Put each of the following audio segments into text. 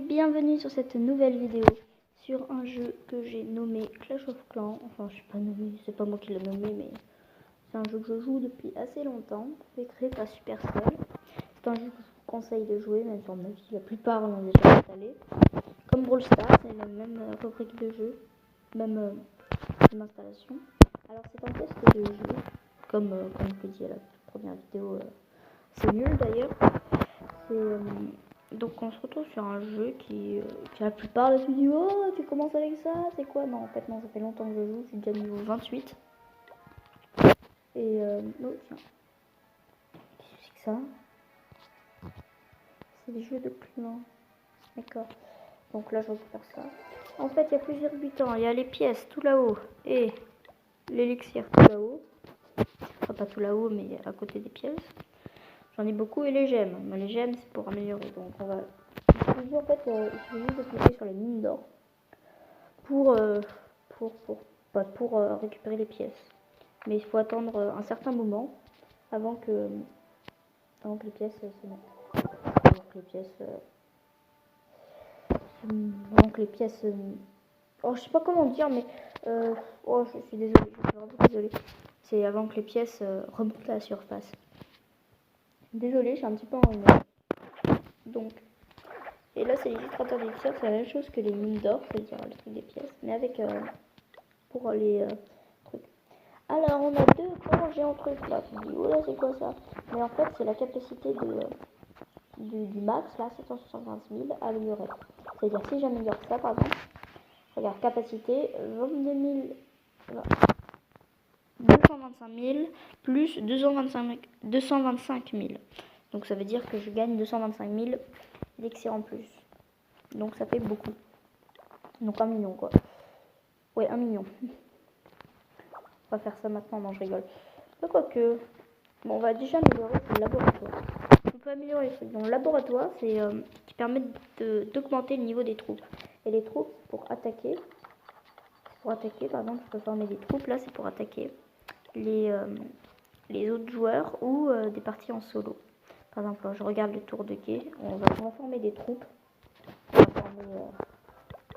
bienvenue sur cette nouvelle vidéo sur un jeu que j'ai nommé Clash of Clans. Enfin, je sais pas nommé, c'est pas moi qui l'ai nommé, mais c'est un jeu que je joue depuis assez longtemps. C'est créé par Supercell. C'est un jeu que je vous conseille de jouer, même si on a vu la plupart l'ont déjà installé. Comme Brawl Stars, c'est la même rubrique de jeu, même installation. Alors c'est un test de jeu, comme je l'ai dit à la première vidéo. C'est nul d'ailleurs. Donc on se retrouve sur un jeu qui la plupart de tu dis oh tu commences avec ça, c'est quoi? Non en fait non, ça fait longtemps que je joue, je suis déjà niveau 28. Et oh tiens, qu'est-ce que c'est que ça? C'est des jeux de clans. D'accord. Donc là je vais faire ça. En fait il y a plusieurs butons, il y a les pièces tout là-haut et l'élixir tout là-haut. Enfin pas tout là-haut mais à côté des pièces. J'en ai beaucoup et les gemmes. Mais les gemmes c'est pour améliorer. Donc on va utiliser en fait il suffit juste de cliquer sur les mines d'or pour récupérer les pièces. Mais il faut attendre un certain moment avant que les pièces se mettent. Avant que les pièces oh je sais pas comment dire mais oh je suis désolée, je suis vraiment désolée. C'est avant que les pièces remontent à la surface. Désolée, je suis un petit peu enrhumée. Donc, et là c'est l'illustrateur des tirs, c'est la même chose que les mines d'or, c'est-à-dire le truc des pièces, mais avec pour les trucs. Alors on a deux corps géants trucs là, tu dis oh là c'est quoi ça? Mais en fait c'est la capacité du max là, 775 000 améliorée. C'est-à-dire si j'améliore ça par exemple, regarde capacité 22 000, 225 000 plus 225 000. Donc ça veut dire que je gagne 225 000 d'élixir en plus. Donc ça fait beaucoup. Donc 1 million quoi. Ouais 1 million. On va faire ça maintenant, non je rigole. Mais quoique, bon on va déjà améliorer le laboratoire. On peut améliorer les trucs. Donc le laboratoire c'est qui permet d'augmenter le niveau des troupes. Et les troupes pour attaquer. Pour attaquer par exemple je peux former des troupes. Là c'est pour attaquer les autres joueurs ou des parties en solo. Par exemple, je regarde le tour de quai, on va former des troupes, on va former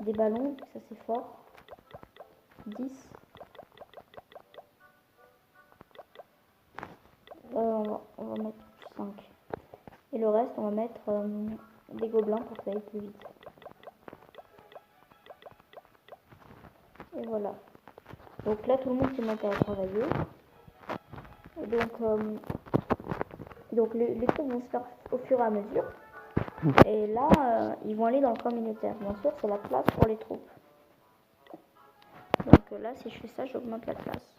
des ballons, ça c'est fort, 10. On va mettre 5. Et le reste, on va mettre des gobelins pour que ça aille plus vite. Et voilà. Donc là, tout le monde s'est monté à travailler. Et donc les troupes vont se faire au fur et à mesure. Et là, ils vont aller dans le camp militaire. Bien sûr, c'est la place pour les troupes. Donc là, si je fais ça, j'augmente la classe.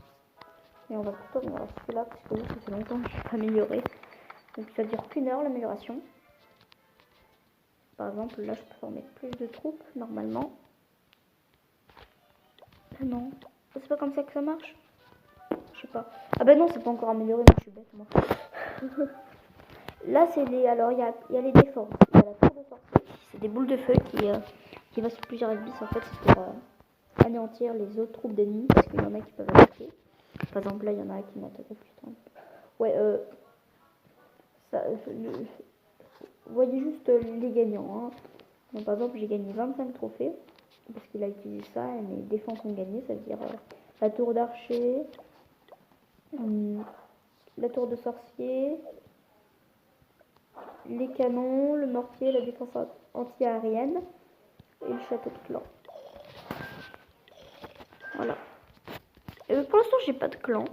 Et on va plutôt venir rester là parce que oui, ça fait longtemps que je suis pas améliorée. Donc ça dure qu'une heure l'amélioration. Par exemple, là, je peux former plus de troupes normalement. Ah non, c'est pas comme ça que ça marche. Je sais pas. Ah bah non, c'est pas encore amélioré, mais je suis bête moi. Là, c'est les. Alors, il y a les défenses. Il y a la tour de sortie. C'est des boules de feu qui va sur plusieurs bis. En fait, c'est pour anéantir les autres troupes d'ennemis. Parce qu'il y en a qui peuvent attaquer. Par exemple, là, il y en a qui m'attaquent. Putain. Ouais, vous voyez juste les gagnants. Hein. Donc, par exemple, j'ai gagné 25 trophées. Parce qu'il a utilisé ça. Et mes défenses ont gagné. Ça veut dire la tour d'archer. La tour de sorcier. Les canons, le mortier, la défense anti-aérienne et le château de clan. Voilà. Pour l'instant, j'ai pas de clan,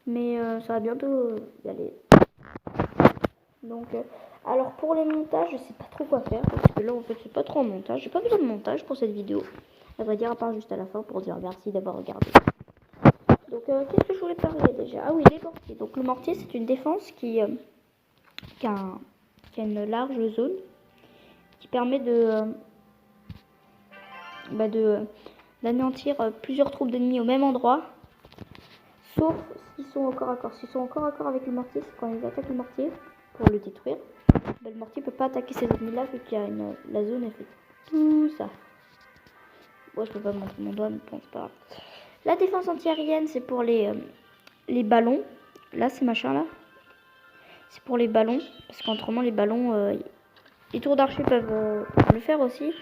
mais ça va bientôt y aller. Donc, alors pour les montages, je sais pas trop quoi faire parce que là, en fait, c'est pas trop en montage. J'ai pas besoin de montage pour cette vidéo. À vrai dire, à part juste à la fin pour dire merci d'avoir regardé. Donc, qu'est-ce que je voulais parler déjà? Ah oui, les mortiers. Donc, le mortier, c'est une défense qui a une large zone qui permet d'anéantir plusieurs troupes d'ennemis au même endroit, sauf s'ils sont au corps à corps. S'ils sont au corps à corps avec le mortier, c'est quand ils attaquent le mortier pour le détruire. Le mortier peut pas attaquer ces ennemis-là vu qu'il y a la zone est faite. Tout ça. Moi, je peux pas montrer mon doigt, mais bon, c'est pas grave. La défense anti-aérienne, c'est pour les ballons. Là, ces machins-là. C'est pour les ballons, parce qu'autrement, les ballons, Les tours d'archer peuvent le faire aussi.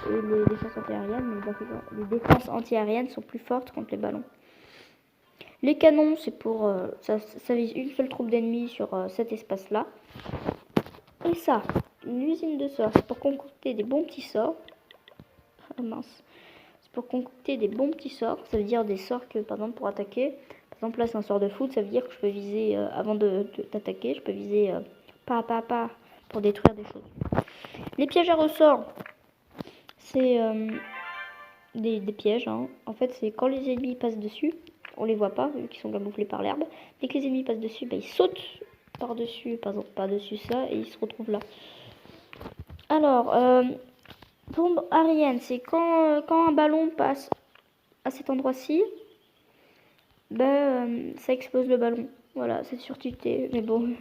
Et les défenses antiaériennes, les défenses antiaériennes sont plus fortes contre les ballons. Les canons, c'est pour ça vise une seule troupe d'ennemis sur cet espace-là. Et ça, l'usine de sorts, c'est pour concocter des bons petits sorts. Ah mince. C'est pour concocter des bons petits sorts. Ça veut dire des sorts que, par exemple, pour attaquer. Par exemple, là, c'est un sort de foot. Ça veut dire que je peux viser, avant d'attaquer, je peux viser pas pour détruire des choses. Les pièges à ressort, c'est des pièges. Hein. En fait, c'est quand les ennemis passent dessus, on les voit pas, vu qu'ils sont camouflés par l'herbe. Dès que les ennemis passent dessus, bah, ils sautent par-dessus, par exemple, par-dessus ça, et ils se retrouvent là. Alors, bombe aérienne, c'est quand un ballon passe à cet endroit-ci, ben, ça explose le ballon. Voilà, c'est surtilté, mais bon.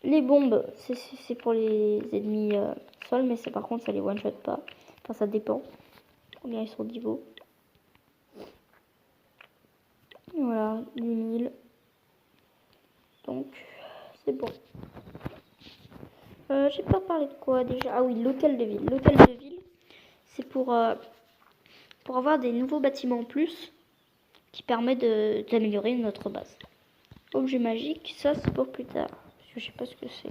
Les bombes, c'est pour les ennemis sol, mais par contre, ça les one-shot pas. Enfin, ça dépend. Combien ils sont niveau. Voilà, 10 000. Donc, c'est bon. J'ai pas parlé de quoi déjà. Ah oui, l'hôtel de ville. L'hôtel de ville, c'est pour avoir des nouveaux bâtiments en plus qui permet d'améliorer notre base. Objet magique, ça c'est pour plus tard. Parce que je sais pas ce que c'est.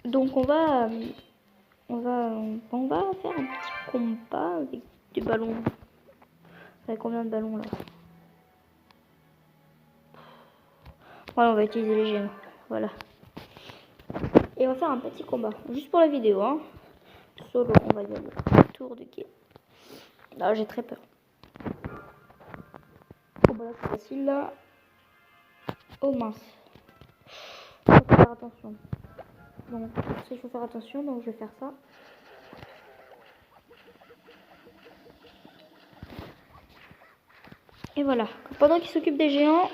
Donc on va faire un petit combat avec des ballons. Avec combien de ballons là? Voilà, on va utiliser les gemmes. Voilà. Et on va faire un petit combat. Juste pour la vidéo, hein. Solo, on va y aller. Tour de quai. Là, j'ai très peur. Oh bah là, c'est facile là. Oh mince. Il faut faire attention. Donc, il faut faire attention, donc je vais faire ça. Et voilà. Pendant qu'il s'occupe des géants,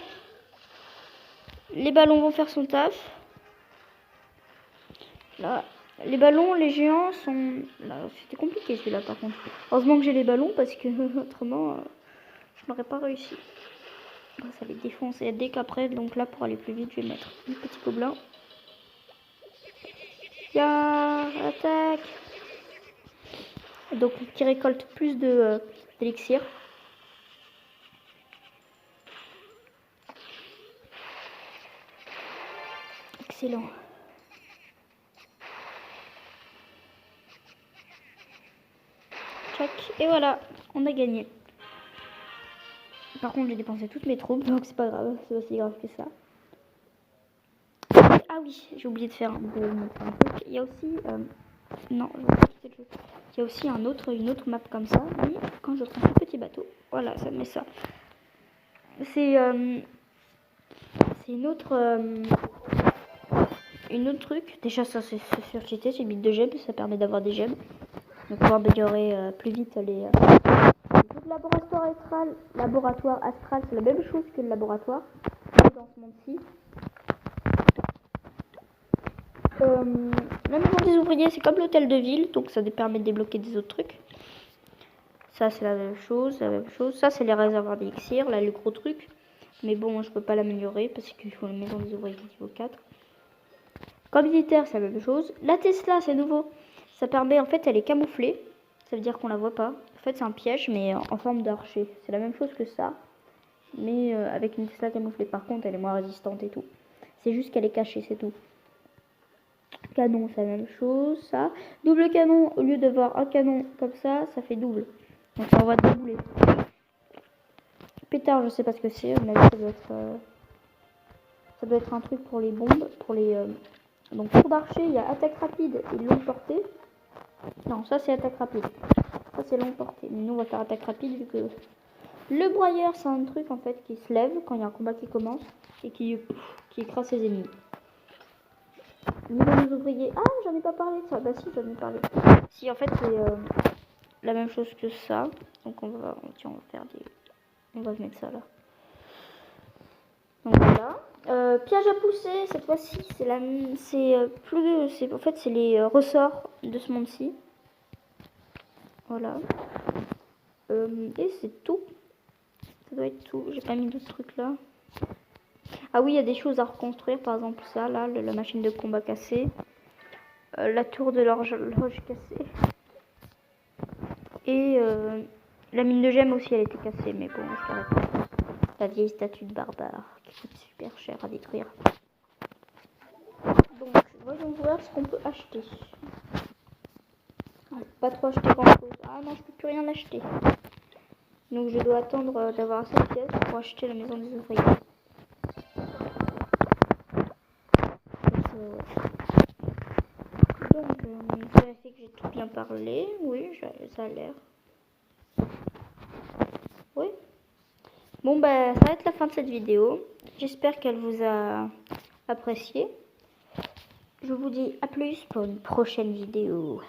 les ballons vont faire son taf. Là, les ballons, les géants sont... Là, c'était compliqué celui-là par contre. Heureusement que j'ai les ballons parce que autrement, je n'aurais pas réussi. Ça les défonce. Et dès qu'après, donc là, pour aller plus vite, je vais mettre un petit gobelin. Ya, attaque. Donc, qui récolte plus d'élixir. Excellent. Tchac. Et voilà, on a gagné. Par contre, j'ai dépensé toutes mes troupes, donc c'est pas grave, c'est aussi grave que ça. Ah oui, j'ai oublié de faire un truc. Il y a aussi... non, je vais pas quitter le jeu. Il y a aussi une autre map comme ça, mais quand je prends ce petit bateau, voilà, ça met ça. C'est une autre truc. Déjà, ça c'est sur cheaté, c'est une bite de gemmes, ça permet d'avoir des gemmes. Donc on va améliorer plus vite les... Le laboratoire astral, c'est la même chose que le laboratoire dans ce monde-ci. La maison des ouvriers, c'est comme l'hôtel de ville, donc ça permet de débloquer des autres trucs. Ça, c'est la même chose, Ça, c'est les réservoirs d'élixir, là, le gros truc. Mais bon, je peux pas l'améliorer parce qu'il faut la maison des ouvriers niveau 4. Comme militaire, c'est la même chose. La Tesla, c'est nouveau. Ça permet, en fait, elle est camouflée. Ça veut dire qu'on la voit pas. En fait, c'est un piège, mais en forme d'archer. C'est la même chose que ça. Mais avec une Tesla camouflée. Par contre, elle est moins résistante et tout. C'est juste qu'elle est cachée, c'est tout. Canon, c'est la même chose, ça. Double canon, au lieu d'avoir un canon comme ça fait double. Donc ça va doubler. Pétard, je sais pas ce que c'est, mais ça doit être un truc pour les bombes, pour les... Donc tour d'archer, il y a attaque rapide et longue portée. Non, ça c'est attaque rapide. Ça c'est longue portée. Mais nous on va faire attaque rapide vu que... Le broyeur, c'est un truc en fait qui se lève quand il y a un combat qui commence et qui écrase ses ennemis. Niveau des ouvriers. Ah, j'en ai pas parlé de ça. Bah si, j'en ai parlé. Si, en fait, c'est la même chose que ça. Donc on va faire des... On va mettre ça là. Donc voilà. Piège à pousser, cette fois-ci, en fait, c'est les ressorts de ce monde-ci. Voilà. Et c'est tout. Ça doit être tout. J'ai pas mis d'autres trucs là. Ah oui, il y a des choses à reconstruire. Par exemple, ça, là, la machine de combat cassée. la tour de l'horloge cassée. Et la mine de gemmes aussi, elle était cassée, mais bon, je la répare. La vieille statue de barbare qui coûte super cher à détruire. Donc, voyons voir ce qu'on peut acheter. Ah, pas trop acheter grand chose. Ah non, je peux plus rien acheter. Donc, je dois attendre d'avoir assez de pièces pour acheter la maison des ouvriers. Donc, je vérifie que j'ai tout bien parlé. Oui, ça a l'air. Oui. Bon, bah, ça va être la fin de cette vidéo. J'espère qu'elle vous a apprécié. Je vous dis à plus pour une prochaine vidéo.